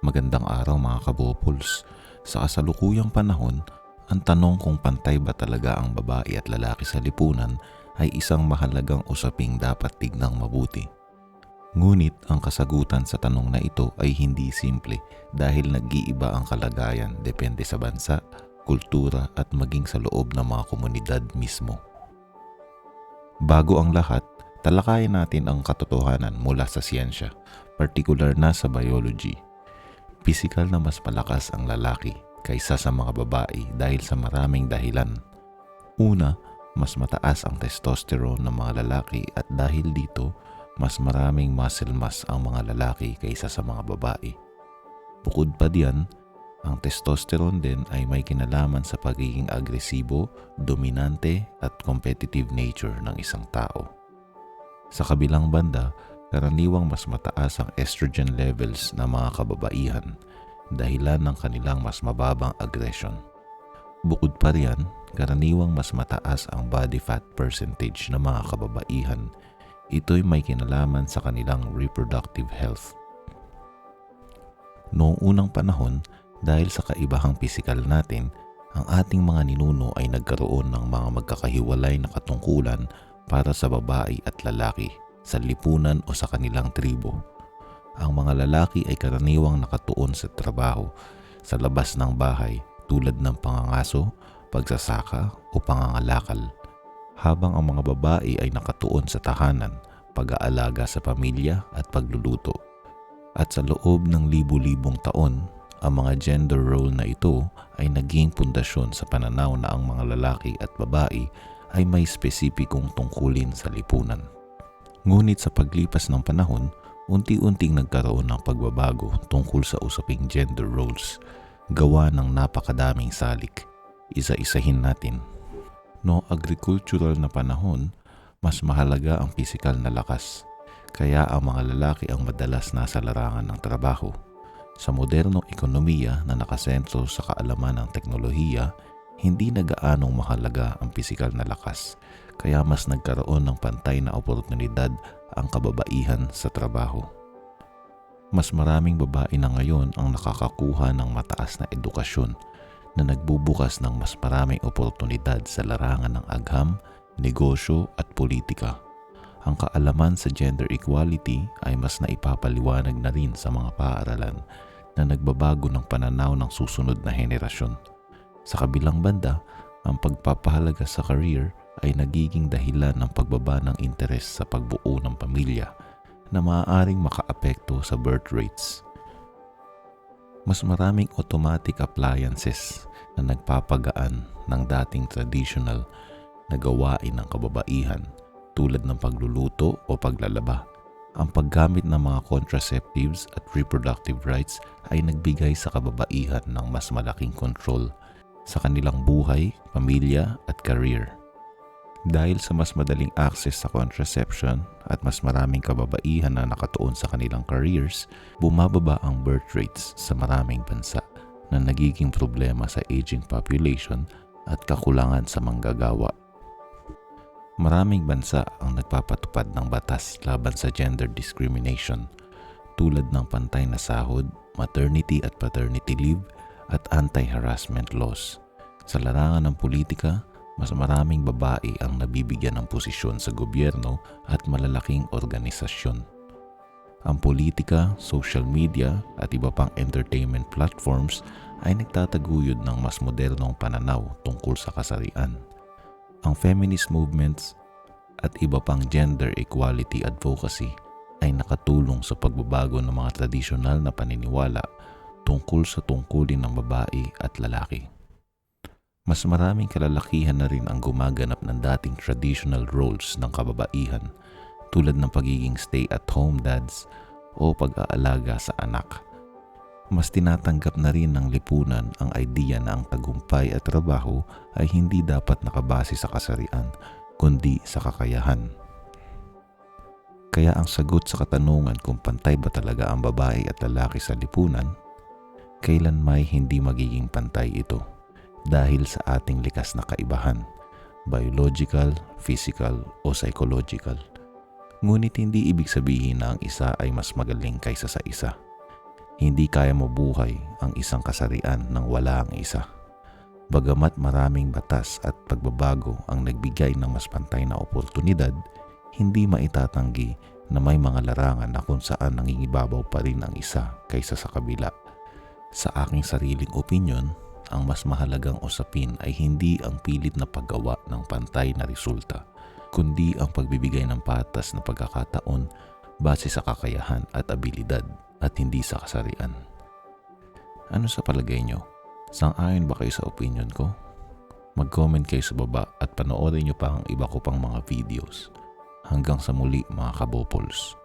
Magandang araw mga kabopols. Sa kasalukuyang panahon, ang tanong kung pantay ba talaga ang babae at lalaki sa lipunan ay isang mahalagang usaping dapat tignang mabuti. Ngunit ang kasagutan sa tanong na ito ay hindi simple dahil nag-iiba ang kalagayan depende sa bansa, kultura at maging sa loob ng mga komunidad mismo. Bago ang lahat, talakayin natin ang katotohanan mula sa siyensya, partikular na sa biology. Pisikal na mas malakas ang lalaki kaysa sa mga babae dahil sa maraming dahilan. Una, mas mataas ang testosterone ng mga lalaki at dahil dito, mas maraming muscle mass ang mga lalaki kaysa sa mga babae. Bukod pa diyan, ang testosterone din ay may kinalaman sa pagiging agresibo, dominante at competitive nature ng isang tao. Sa kabilang banda, karaniwang mas mataas ang estrogen levels ng mga kababaihan dahilan ng kanilang mas mababang aggression. Bukod pa riyan, karaniwang mas mataas ang body fat percentage ng mga kababaihan. Ito'y may kinalaman sa kanilang reproductive health. Noong unang panahon, dahil sa kaibahang pisikal natin, ang ating mga ninuno ay nagkaroon ng mga magkakahiwalay na katungkulan para sa babae at lalaki sa lipunan o sa kanilang tribo. Ang mga lalaki ay karaniwang nakatuon sa trabaho sa labas ng bahay tulad ng pangangaso, pagsasaka o pangangalakal, habang ang mga babae ay nakatuon sa tahanan, pag-aalaga sa pamilya at pagluluto. At sa loob ng libu-libong taon, ang mga gender role na ito ay naging pundasyon sa pananaw na ang mga lalaki at babae ay may spesipikong tungkulin sa lipunan. Ngunit sa paglipas ng panahon, unti-unting nagkaroon ng pagbabago tungkol sa usaping gender roles, gawa ng napakadaming salik. Isa-isahin natin. Noong agricultural na panahon, mas mahalaga ang pisikal na lakas, kaya ang mga lalaki ang madalas nasa larangan ng trabaho. Sa modernong ekonomiya na nakasentro sa kaalaman ng teknolohiya, hindi na gaanong mahalaga ang pisikal na lakas, kaya mas nagkaroon ng pantay na oportunidad ang kababaihan sa trabaho. Mas maraming babae na ngayon ang nakakakuha ng mataas na edukasyon na nagbubukas ng mas maraming oportunidad sa larangan ng agham, negosyo at politika. Ang kaalaman sa gender equality ay mas naipapaliwanag na rin sa mga paaralan na nagbabago ng pananaw ng susunod na henerasyon. Sa kabilang banda, ang pagpapahalaga sa career ay nagiging dahilan ng pagbaba ng interes sa pagbuo ng pamilya na maaaring makaapekto sa birth rates. Mas maraming automatic appliances na nagpapagaan ng dating traditional na gawain ng kababaihan tulad ng pagluluto o paglalaba. Ang paggamit ng mga contraceptives at reproductive rights ay nagbigay sa kababaihan ng mas malaking control sa kanilang buhay, pamilya at career. Dahil sa mas madaling access sa contraception at mas maraming kababaihan na nakatuon sa kanilang careers, bumababa ang birth rates sa maraming bansa na nagiging problema sa aging population at kakulangan sa manggagawa. Maraming bansa ang nagpapatupad ng batas laban sa gender discrimination tulad ng pantay na sahod, maternity at paternity leave at anti-harassment laws. Sa larangan ng politika, mas maraming babae ang nabibigyan ng posisyon sa gobyerno at malalaking organisasyon. Ang politika, social media at iba pang entertainment platforms ay nagtataguyod ng mas modernong pananaw tungkol sa kasarian. Ang feminist movements at iba pang gender equality advocacy ay nakatulong sa pagbabago ng mga tradisyonal na paniniwala tungkol sa tungkulin ng babae at lalaki. Mas maraming kalalakihan na rin ang gumaganap ng dating traditional roles ng kababaihan tulad ng pagiging stay-at-home dads o pag-aalaga sa anak. Mas tinatanggap na rin ng lipunan ang idea na ang tagumpay at trabaho ay hindi dapat nakabase sa kasarian, kundi sa kakayahan. Kaya ang sagot sa katanungan kung pantay ba talaga ang babae at lalaki sa lipunan, kailan may hindi magiging pantay ito dahil sa ating likas na kaibahan, biological, physical o psychological. Ngunit hindi ibig sabihin na ang isa ay mas magaling kaysa sa isa. Hindi kaya mabuhay ang isang kasarian nang wala ang isa. Bagamat maraming batas at pagbabago ang nagbigay ng mas pantay na oportunidad, hindi maitatanggi na may mga larangan na kung saan nangingibabaw pa rin ang isa kaysa sa kabila. Sa aking sariling opinyon, ang mas mahalagang usapin ay hindi ang pilit na paggawa ng pantay na resulta, kundi ang pagbibigay ng patas na pagkakataon base sa kakayahan at abilidad at hindi sa kasarian. Ano sa palagay nyo? Sang-ayon ba kayo sa opinion ko? Mag-comment kayo sa baba at panoorin nyo pa ang iba ko pang mga videos. Hanggang sa muli mga kabopols.